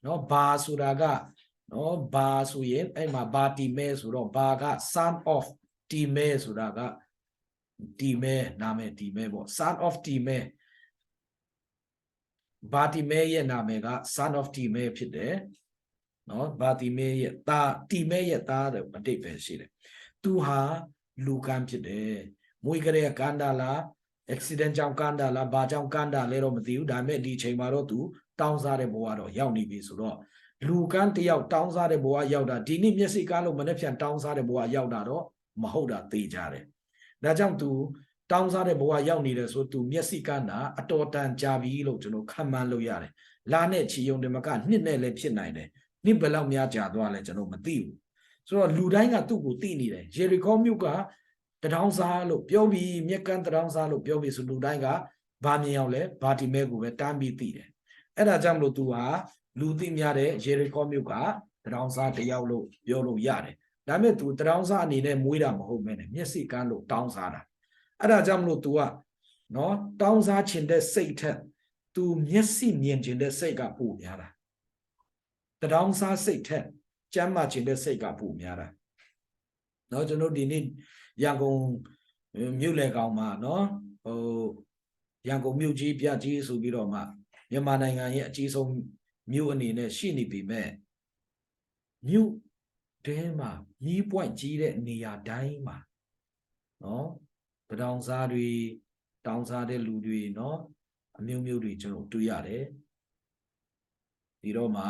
နော်ဘာဆိုတာကနော်ဘာဆိုရင်အဲ့မှာဘာတီမဲဆိုတော့ဘာက son of တီမဲဆိုတာကတီမဲနာမည်တီမဲပေါ့ son of တီမဲဘာတီမဲရဲ့နာမည်က son of တီမဲဖြစ်တယ်နော်ဘာတီမဲရဲ့သားတီမဲရဲ့သားတဲ့အတိတ်ပဲရှိတယ်သူဟာလူကန်းဖြစ်တယ်မွေးကလေးကန္တာလား accident ကြောင့်ကန္တာလားဘာကြောင့်ကန္တာလဲတော့မသိဘူးဒါပေမဲ့ဒီချိန်မှာတော့သူတောင်းစားတဲ့ဘဝတော့ရောက်နေပြီဆိုတော့လူကန်းတယောက်တောင်းစားတဲ့ဘဝရောက်တာဒီနေ့မျက်စိကားလို့မနေ့ပြန်တောင်းစားတဲ့ဘဝရောက်တာတော့မဟုတ်တာသိကြတယ်ဒါကြောင့်သူတောင်းစားတဲ့ဘဝရောက်နေတယ်ဆိုသူမျက်စိကန်းတာအတော်တန်ကြာပြီလို့ကျွန်တော်ခံမှန်းလို့ရတယ်လာနဲ့ချီယုံတယ်မကနှစ်နဲ့လည်းဖြစ်နိုင်တယ်နှစ်ဘယ်လောက်များကြာသွားလဲကျွန်တော်မသိဘူးဆိုတော့လူတိုင်းကသူ့ကိုသိနေတယ်ယေရီခေါမြို့ကတထောင်စားလို့ပြောပြီးမြက်ကန်းတထောင်စားလို့ပြောပြီးဆိုလူတိုင်းကဘာမြင်အောင်လဲဘာတီမဲကိုပဲတမ်းပြီးသိတယ်အဲ့ဒါကြောင့်မလို့သူဟာ လူသိများတဲ့ယေရီခေါမြို့ကတရောင်စားတယောက်လို့ပြောလို့ရတယ်ဒါပေမဲ့ तू တရောင်စားအနေနဲ့မွေးတာမဟုတ်မဲနဲ့မျက်စိကန်းလို့တောင်းစားတာအဲ့ဒါကြောင့်မလို့ तू ကနော်တောင်းစားခြင်းတဲ့စိတ်ထက် तू မျက်စိမြင်ခြင်းတဲ့စိတ်ကပိုများတာတရောင်စားစိတ်ထက်ကျမ်းမာခြင်းတဲ့စိတ်ကပိုများတာနော်ကျွန်တော်ဒီနေ့ရန်ကုန်မြို့လေကောင်မှာနော်ရန်ကုန်မြို့ကြီးပြကြီးဆိုပြီးတော့မှမြန်မာနိုင်ငံရဲ့အကြီးဆုံးမြို့အနေနဲ့ရှိနေပြီမဲ့မြို့တဲမှာမြီးပွိုက်ကြီးတဲ့နေရာတိုင်းမှာနော်တောင်စားတွေတောင်စားတဲ့လူတွေနော်အမျိုးမျိုးတွေကျွန်တော်တွေ့ရတယ်ဒီတော့မှ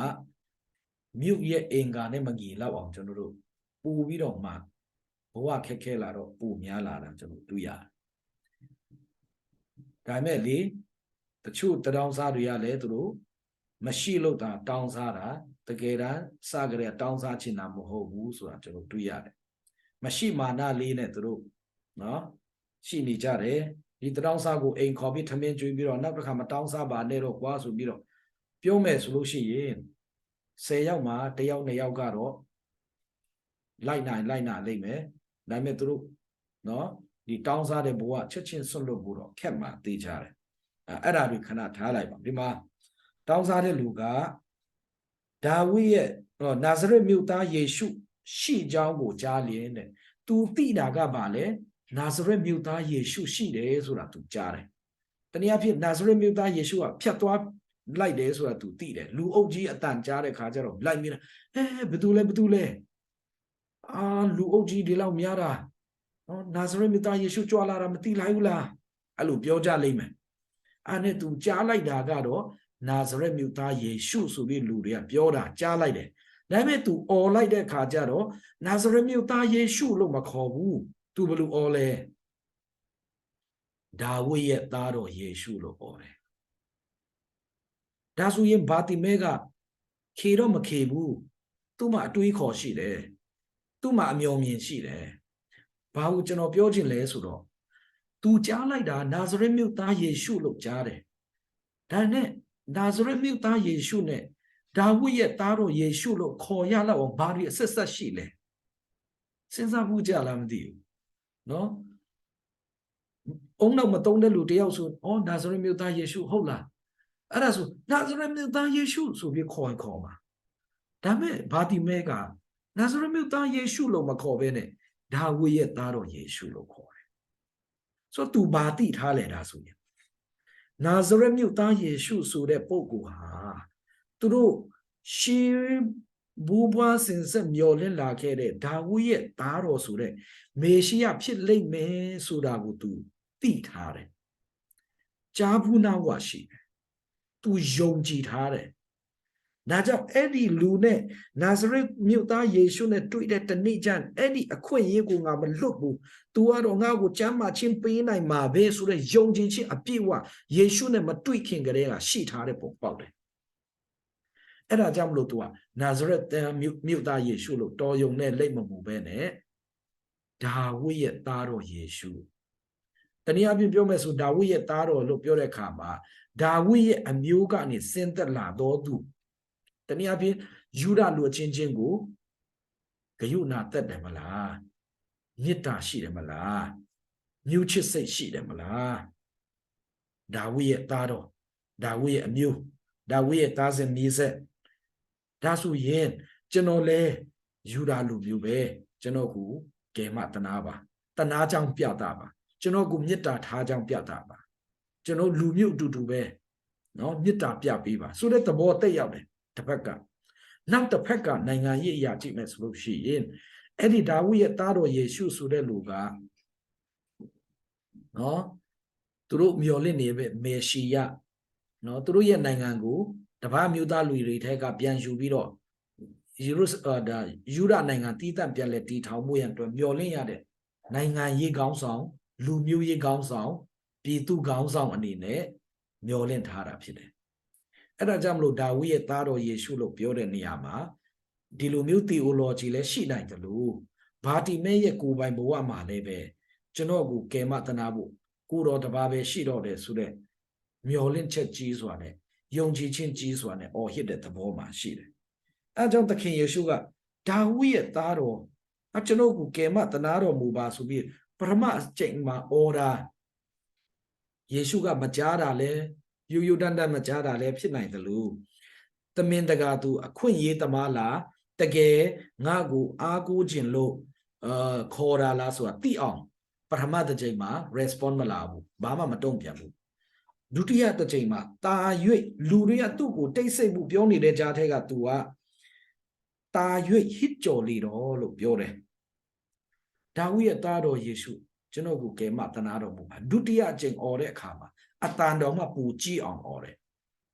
မြို့ရဲ့အင်္ဂါနဲ့မငြီလောက်အောင်ကျွန်တော်တို့ပူပြီးတော့မှဘဝခက်ခဲလာတော့ပူများလာတာကျွန်တော်တွေ့ရတယ်ဒါပေမဲ့လေတချို့တောင်စားတွေကလည်းသူတို့မရှိလို့တာတောင်းစားတာတကယ်တမ်းစကြတဲ့တောင်းစားချင်တာမဟုတ်ဘူးဆိုတာကျွန်တော်တွေ့ရတယ်မရှိမာနလေးနဲ့သူတို့နော်ရှိနေကြတယ်ဒီတောင်းစားကိုအိမ်ခေါ်ပြီးထမင်းကျွေးပြီးတော့နောက်တစ်ခါမတောင်းစားပါနဲ့တော့ကွာဆိုပြီးတော့ပြောမယ်ဆိုလို့ရှိရင်10ယောက်မှာ1ယောက်2ယောက်ကတော့လိုက်နိုင်လိမ့်မယ်ဒါပေမဲ့သူတို့နော်ဒီတောင်းစားတဲ့ဘဝချက်ချင်းဆွတ်လွတ်ဖို့တော့ခက်မှသိကြတယ်အဲ့ဒါတွေခဏထားလိုက်ပါဒီမှာတောင်းစားတဲ့လူကဒါဝိရဲ့နာဇရက်မြို့သားယေရှုရှိကြောင်းကိုကြားလျင်တဲ့သူသိတာကပါလေနာဇရက်မြို့သားယေရှုရှိတယ်ဆိုတာသူကြားတယ်တနည်းအားဖြင့်နာဇရက်မြို့သားယေရှုကဖြတ်သွားလိုက်တယ်ဆိုတာသူသိတယ်လူအုပ်ကြီးအတန်ကြားတဲ့ခါကျတော့လိုက်မိတာဘယ်သူလဲလူအုပ်ကြီးဒီလောက်များတာနော်နာဇရက်မြို့သားယေရှုကြွလာတာမသိလိုက်ဘူးလားအဲ့လိုပြောကြလိမ့်မယ်အဲ့နဲ့သူကြားလိုက်တာကတော့နာဇရက်မြို့သားယေရှုဆိုပြီးလူတွေကပြောတာကြားလိုက်တယ်ဒါပေမဲ့ तू អော်လိုက်တဲ့ခါကျတော့နာဇရက်မြို့သားယေရှုလို့မခေါ်ဘူး तू ဘယ်လိုអော်လဲဒါဝိရဲ့သားတော်ယေရှုလို့អော်တယ်ဒါဆိုရင်ဘာတိမဲကခေတော့မခေဘူးသူ့မှာအတွေးခေါ်ရှိတယ်သူ့မှာအမျှော်မြင်ရှိတယ်ဘာလို့ကျွန်တော်ပြောချင်လဲဆိုတော့ तू ကြားလိုက်တာနာဇရက်မြို့သားယေရှုလို့ကြားတယ်ဒါနဲ့နာဇရက်မြို့သားယေရှုနဲ့ဒါဝိရဲ့သားတော်ယေရှုလို့ခေါ်ရလောက်အောင်ဘာတွေအဆက်ဆက်ရှိလဲစဉ်းစားမှုကြလားမသိဘူးနော်အုံနောက်မတုံးတဲ့လူတယောက်ဆိုနာဇရက်မြို့သားယေရှုဟုတ်လားအဲ့ဒါဆိုနာဇရက်မြို့သားယေရှုဆိုပြီးခေါ်မှာဒါမဲ့ဘာတိမဲကနာဇရက်မြို့သားယေရှုလို့မခေါ်ဘဲနဲ့ဒါဝိရဲ့သားတော်ယေရှုလို့ခေါ်တယ်ဆိုတော့ तू ဘာတိထားလဲဒါဆိုရင်နာဇရက်မြို့သားယေရှုဆိုတဲ့ပုဂ္ဂိုလ်ဟာသူတို့ရှေးဘူဘွားစင်ဆက်မျောလင့်လာခဲ့တဲ့ဒါဝိရဲ့သားတော်ဆိုတဲ့မေရှိယဖြစ်လိမ့်မယ်ဆိုတာကို तू သိထားတယ်ကြားဘူးနာဝရှိတယ် तू ယုံကြည်ထားတယ်ဒါကြောင့်အဲ့ဒီလူနဲ့နာဇရက်မြို့သားယေရှုနဲ့တွေ့တဲ့တနေ့ကျရင်အဲ့ဒီအခွင့်အရေးကိုငါမလွတ်ဘူး तू ကတော့ငါ့ကိုကျမ်းမာခြင်းပေးနိုင်မှာပဲဆိုတဲ့ယုံကြည်ခြင်းအပြည့်အဝယေရှုနဲ့မတွေ့ခင်ကတည်းကရှိထားတဲ့ပုံပေါက်တယ်အဲ့ဒါကြောင့်မလို့ तू ကနာဇရက်မြို့သားယေရှုလို့တော်ယုံနဲ့လိမ့်မမှုပဲနဲ့ဒါဝိရဲ့သားတော်ယေရှုတနည်းအားဖြင့်ပြောမယ်ဆိုဒါဝိရဲ့သားတော်လို့ပြောတဲ့အခါမှာဒါဝိရဲ့အမျိုးကနေဆင်းသက်လာတော်သူတနည်းအားဖြင့်ယူဒလူအချင်းချင်းကိုဂယုဏသက်တယ်မလားမေတ္တာရှိတယ်မလားမျိုးချစ်စိတ်ရှိတယ်မလားဒါဝိရဲ့သားတော်ဒါဝိရဲ့အမျိုးဒါဝိရဲ့သားစဉ်မြေဆက်ဒါဆိုရင်ကျွန်တော်လဲယူဒလူမျိုးပဲကျွန်တော်ကိုကဲမတနာပါတနာကြောင့်ပြတာပါကျွန်တော်ကိုမေတ္တာထားကြောင့်ပြတာပါကျွန်တော်လူမျိုးအတူတူပဲနော်မေတ္တာပြပေးပါဆိုတဲ့သဘောတက်ရောက်တယ်တစ်ဖက်ကနောက်တစ်ဖက်ကနိုင်ငံရေးအရာကြည့်မယ်ဆိုလို့ရှိရင်အဲ့ဒီဒါဝိရဲ့သားတော်ယေရှုဆိုတဲ့လူကနော်သူတို့မျော်လင့်နေပဲမေရှိယနော်သူတို့ရဲ့နိုင်ငံကိုတပါးမျိုးသားလူတွေထဲကပြန်ယူပြီးတော့ယူဒနိုင်ငံတည်တံ့ပြန်လဲတည်ထောင်မှုရန်အတွက်မျော်လင့်ရတဲ့နိုင်ငံရေးခေါင်းဆောင်လူမျိုးရေးခေါင်းဆောင်ပြည်သူခေါင်းဆောင်အနေနဲ့မျော်လင့်ထားတာဖြစ်တယ်အဲ့ဒါကြောင့်မလို့ဒါဝိရဲ့သားတော်ယေရှုလို့ပြောတဲ့နေရာမှာဒီလိုမျိုး theology လည်းရှိနိုင်တယ်လို့ဘာတိမဲရဲ့ကိုယ်ပိုင်ဘဝမှာလည်းပဲကျွန်တော်ကိုကယ်မတနာဖို့ကိုတော်တပါးပဲရှိတော့တယ်ဆိုတဲ့မျော်လင့်ချက်ကြီးစွာနဲ့ ယုံကြည်ခြင်းကြီးစွာနဲ့အော်ဟစ်တဲ့သဘောမှာရှိတယ်အဲကြောင့်သခင်ယေရှုကဒါဝိရဲ့သားတော်ကျွန်တော်ကိုကယ်မတနာတော်မူပါဆိုပြီးပထမအချိန်မှာအော်တာယေရှုကမကြားတာလဲယူယူတန်တန်မကြားတာလဲဖြစ်နိုင်တယ်လို့သမင်တကာသူအခွင့်ရေးသမားလားတကယ်ငါ့ကိုအားကိုးခြင်းလို့ခေါ်တာလားဆိုတာသိအောင်ပထမတစ်ချိန်မှာ response မလာဘူးဘာမှမတုံ့ပြန်ဘူးဒုတိယတစ်ချိန်မှာတာ၍လူတွေကသူ့ကိုတိတ်ဆိတ်မှုပြောနေတဲ့ကြားထဲကသူကတာ၍ဟစ်ကြော်လေတော့လို့ပြောတယ်ဒါဝိရဲ့သားတော်ယေရှုကျွန်တော်ကိုကယ်မတနာတော်မူပါဒုတိယအချိန်អော်တဲ့အခါမှာအတန်တော်မှပူကြည့်အောင်អော်တယ်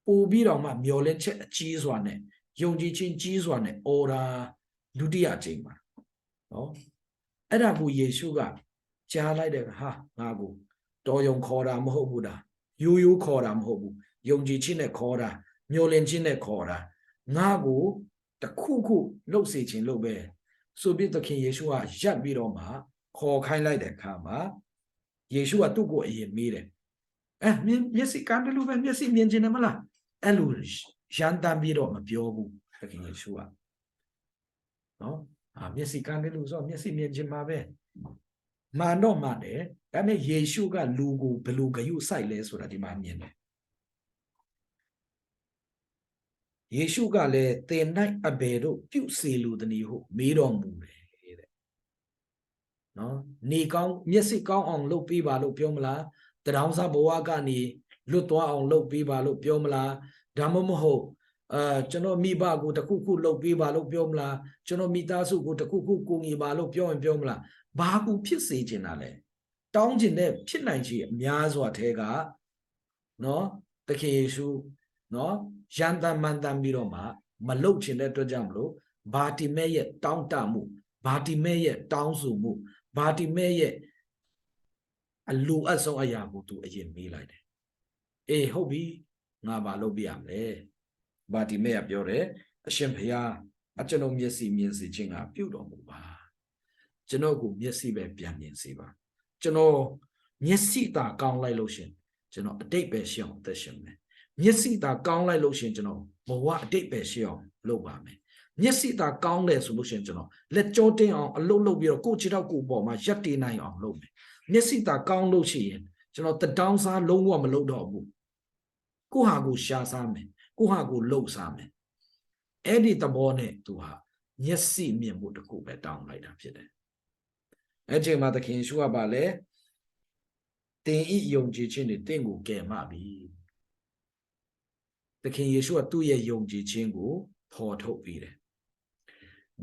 ပူပြီးတော့မှမျောလင့်ချက်အကြီးစွာနဲ့ယုံကြည်ခြင်းကြီးစွာနဲ့អော်တာဒုတိယအချိန်မှာနော်အဲ့ဒါကိုယေရှုကကြားလိုက်တဲ့ဟာငါကိုတော်ယုံခေါ်တာမဟုတ်ဘူးလားရိုးရိုးခေါ်တာမဟုတ်ဘူးယုံကြည်ခြင်းနဲ့ခေါ်တာမျောလင့်ခြင်းနဲ့ခေါ်တာငါကိုတခုခုလှုပ်စေခြင်းလို့ပဲဆိုပြီးသခင်ယေရှုကရပ်ပြီးတော့မှခေါ်ခိုင်းလိုက်တဲ့အခါမှာယေရှုကသူ့ကိုအရင်မေးတယ်မျက်စိကန်းတယ်လို့ပဲမျက်စိမြင်ခြင်းတယ်မလားအဲ့လိုရန်တမ်းပြီးတော့မပြောဘူးသခင်ယေရှုကနော်မျက်စိကန်းတယ်လို့ဆိုမျက်စိမြင်ခြင်းမှာပဲမှန်တော့မှတယ်ဒါပေမဲ့ယေရှုကလူကိုဘယ်လိုဂရုစိုက်လဲဆိုတာဒီမှာမြင်တယ်ယေရှုကလည်းသင်၌အဘယ်တို့ပြုစေလိုသနည်းဟုမေးတော်မူတယ်တဲ့နော်နေကောင်းမျက်စိကောင်းအောင်လုပ်ပေးပါလို့ပြောမလားတရောင်းစားဘဝကနေလွတ်သွားအောင်လုပ်ပေးပါလို့ပြောမလားဒါမှမဟုတ်ကျွန်တော်မိဘကိုတခုခုလုပ်ပေးပါလို့ပြောမလားကျွန်တော်မိသားစုကိုတခုခုကူညီပါလို့ပြောရင်ပြောမလားဘာကူဖြစ်စေချင်တာလဲတောင်းချင်တဲ့ဖြစ်နိုင်ချေအများစွာထဲကနော်သခင်ယေရှုနော်ရန်တမ်းမှန်တမ်းပြီးတော့မှမလုတ်ချင်တဲ့အတွက်ကြောင့်မလို့ဘာတိမဲရဲ့တောင်းတမှုဘာတိမဲရဲ့တောင်းဆိုမှုဘာတိမဲရဲ့အလိုအပ်ဆုံးအရာကိုသူအရင်မေးလိုက်တယ်အေးဟုတ်ပြီငါဘာလုပ်ပြရမလဲဘာတိမဲကပြောတယ်အရှင်ဘုရားကျွန်တော်မျက်စိမြင်စေခြင်းကပြုတော်မူပါကျွန်တော်ကိုမျက်စိပဲပြန်မြင်စေပါကျွန်တော်မျက်စိသာကောင်းလိုက်လို့ရှင်ကျွန်တော်အတိတ်ပဲရှင်းအောင်သက်ရှင်မယ်မျက်စိသာကောင်းလိုက်လို့ရှင်ကျွန်တော်ဘဝအတိတ်ပဲရှင်းအောင်လုပ်ပါမယ်မျက်စိသာကောင်းတယ်ဆိုလို့ရှင်ကျွန်တော်လက်ကြောတင်းအောင်အလုပ်လုပ်ပြီးတော့ကိုယ့်ခြေထောက်ကိုယ်ပေါ်မှာရက်တည်နိုင်အောင်လုပ်မယ်မျက်စိသာကောင်းလို့ရှိရင်ကျွန်တော်တတောင်းစားလုံးဝမလုပ်တော့ဘူးကိုယ့်ဟာကိုရှာစားမယ်ကိုယ့်ဟာကိုလှုပ်စားမယ်အဲ့ဒီသဘောနဲ့သူဟာမျက်စိမြင်မှုတစ်ခုပဲတောင်းလိုက်တာဖြစ်တယ်အဲ့ချိန်မှာသခင်ယေရှုကပါလေတင်ဤယုံကြည်ခြင်းနဲ့တင့်ကိုကယ်မပြီသခင်ယေရှုကသူ့ရဲ့ယုံကြည်ခြင်းကိုဖော်ထုတ်ပြီးတယ်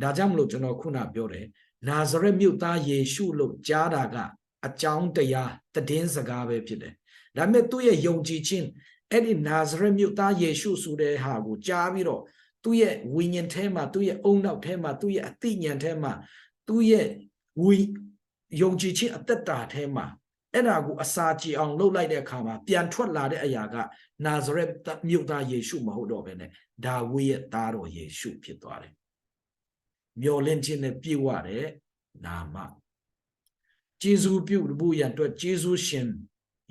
ဒါကြောင့်မလို့ကျွန်တော်ခုနပြောတယ်နာဇရက်မြို့သားယေရှုလို့ကြားတာကအကြောင်းတရားတည်င်းစကားပဲဖြစ်တယ်ဒါပေမဲ့သူ့ရဲ့ယုံကြည်ခြင်းအဲ့ဒီနာဇရက်မြို့သားယေရှုဆိုတဲ့ဟာကိုကြားပြီးတော့သူ့ရဲ့ဝိညာဉ်ထဲမှာသူ့ရဲ့အုံနောက်ထဲမှာသူ့ရဲ့အသိဉာဏ်ထဲမှာသူ့ရဲ့ယုံကြည်ခြင်းအသက်တာထဲမှာအဲ့ဒါကိုအစာကြည်အောင်လုပ်လိုက်တဲ့အခါမှာပြန်ထွက်လာတဲ့အရာကနာဇရက်မြို့သားယေရှုမဟုတ်တော့ဘဲနဲ့ဒါဝိရဲ့သားတော်ယေရှုဖြစ်သွားတယ်။မျော်လင့်ခြင်းနဲ့ပြည့်ဝတဲ့နာမကျေးဇူးပြုဖို့ရန်အတွက်ကျေးဇူးရှင်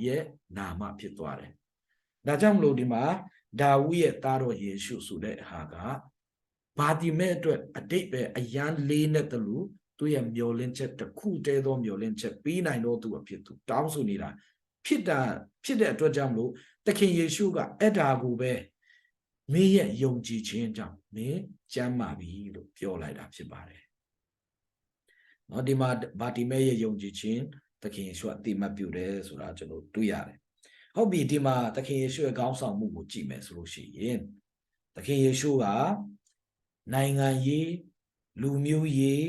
ရဲ့နာမဖြစ်သွားတယ်။ဒါကြောင့်မလို့ဒီမှာဒါဝိရဲ့သားတော်ယေရှုဆိုတဲ့ဟာကဘာတိမဲအတွက်အတိတ်ပဲအရန်လေးနဲ့တလူသူရဲ့မျောလင့်ချက်တစ်ခုတည်းသောမျောလင့်ချက်ပြီးနိုင်တော့သူအဖြစ်သူတောင်းဆိုနေတာဖြစ်တဲ့အတွက်ကြောင့်မလို့သခင်ယေရှုကအဲ့ဒါကိုပဲမင်းရဲ့ယုံကြည်ခြင်းကြောင့်မင်းကျမ်းမာပြီလို့ပြောလိုက်တာဖြစ်ပါတယ်။နော်ဒီမှာဘာတိမဲရဲ့ယုံကြည်ခြင်းသခင်ယေရှုအတိမတ်ပြုတယ်ဆိုတာကျွန်တော်တွေ့ရတယ်။ဟုတ်ပြီဒီမှာသခင်ယေရှုရဲ့ခေါင်းဆောင်မှုကိုကြည့်မယ်ဆိုလို့ရှိရင်သခင်ယေရှုကနိုင်ငံရေးလူမျိုးရေး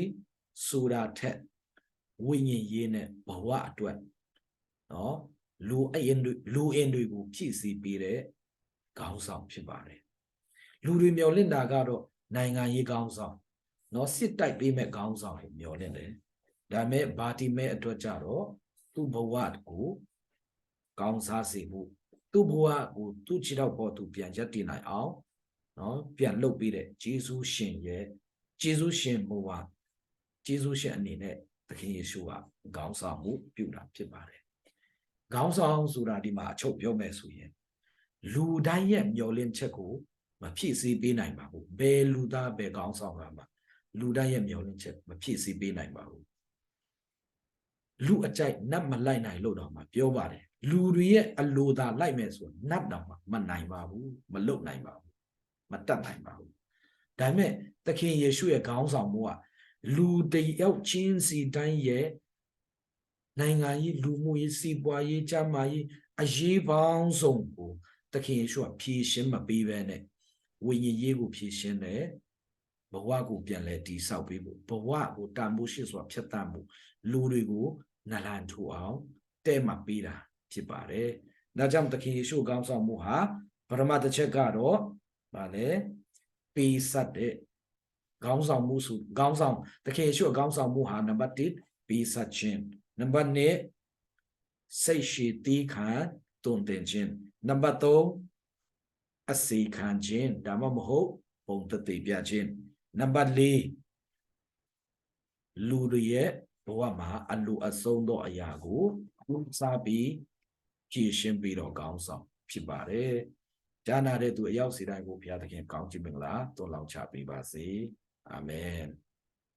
ဆိုတာထက်ဝိညာဉ်ရေးနဲ့ဘဝအတွက်နော်လူအင်တွေကိုဖြည့်ဆည်းပေးတဲ့ခေါင်းဆောင်ဖြစ်ပါတယ်လူတွေမျှော်လင့်တာကတော့နိုင်ငံရေးခေါင်းဆောင်နော်စစ်တိုက်ပေးမဲ့ခေါင်းဆောင်ကိုမျှော်လင့်တယ်ဒါပေမဲ့ဘာတိမဲအတွက်ကြတော့သူ့ဘဝကိုကောင်းစားစေဖို့သူ့ဘဝကိုသူ့ခြေထောက်ပေါ်သူပြန်ရပ်တည်နိုင်အောင်နော်ပြန်လှုပ်ပေးတဲ့ဂျေဇုရှင်ရဲ့ဂျေဇုရှင်ဘဝဂျေဇုရှင်အနေနဲ့သခင်ယေရှုကခေါင်းဆောင်မှုပြုတာဖြစ်ပါတယ်ခေါင်းဆောင်ဆိုတာဒီမှာအချုပ်ပြောမယ်ဆိုရင် လူတိုင်းရဲ့မျောလင့်ချက်ကိုမဖြည့်ဆည်းပေးနိုင်ပါဘူးဘယ်လူသားဘယ်ကောင်းဆောင်ကမှလူတိုင်းရဲ့မျောလင့်ချက်မဖြည့်ဆည်းပေးနိုင်ပါဘူးလူအကြိုက်နတ်မလိုက်နိုင်လို့တော့မှပြောပါတယ်လူတွေရဲ့အလိုသာလိုက်မယ်ဆိုနတ်တော့မနိုင်ပါဘူးမလုပ်နိုင်ပါဘူးမတတ်နိုင်ပါဘူးဒါပေမဲ့သခင်ယေရှုရဲ့ခေါင်းဆောင်မှုကလူတယောက်ချင်းစီတိုင်းရဲ့နိုင်ငံရေးလူမှုရေးစီးပွားရေးကျန်းမာရေးအရေးပေါင်းစုံကိုသခင်ယေရှုကဖြည့်ရှင်းမပေးဘဲနဲ့ဝိညာဉ်ရေးကိုဖြည့်ရှင်းတယ်ဘဝကိုပြန်လဲတည်ဆောက်ပေးဖို့ဘဝကိုတန်ဖိုးရှိစွာဖြတ်သန်းမှုလူတွေကိုနလန်ထူအောင်တဲမှပေးတာဖြစ်ပါတယ်။ဒါကြောင့်သခင်ယေရှုခေါင်းဆောင်မှုဟာပရမတ်တစ်ချက်ကတော့ဗာလေပေးဆက်တဲ့ခေါင်းဆောင်မှုဆိုခေါင်းဆောင်သခင်ယေရှုခေါင်းဆောင်မှုဟာနံပါတ်1ပေးဆက်ခြင်းနံပါတ်2စိတ်ရှိတီးခံတုန်တင်ခြင်းနံပါတ်3အစီခံခြင်းဒါမှမဟုတ်ပုံသက်သေပြခြင်းနံပါတ်4လူတွေရဲ့ဘဝမှာအလိုအဆုံးသောအရာကိုဦးစားပြီးဖြည့်ရှင်းပြီးတော့ကောင်းဆောင်ဖြစ်ပါတယ်။ဉာဏ်နာတဲ့သူအရောက်စီတိုင်းကိုဘုရားသခင်ကောင်းချီးမင်္ဂလာတော်လောင်ချပေးပါစေ။အာမင်။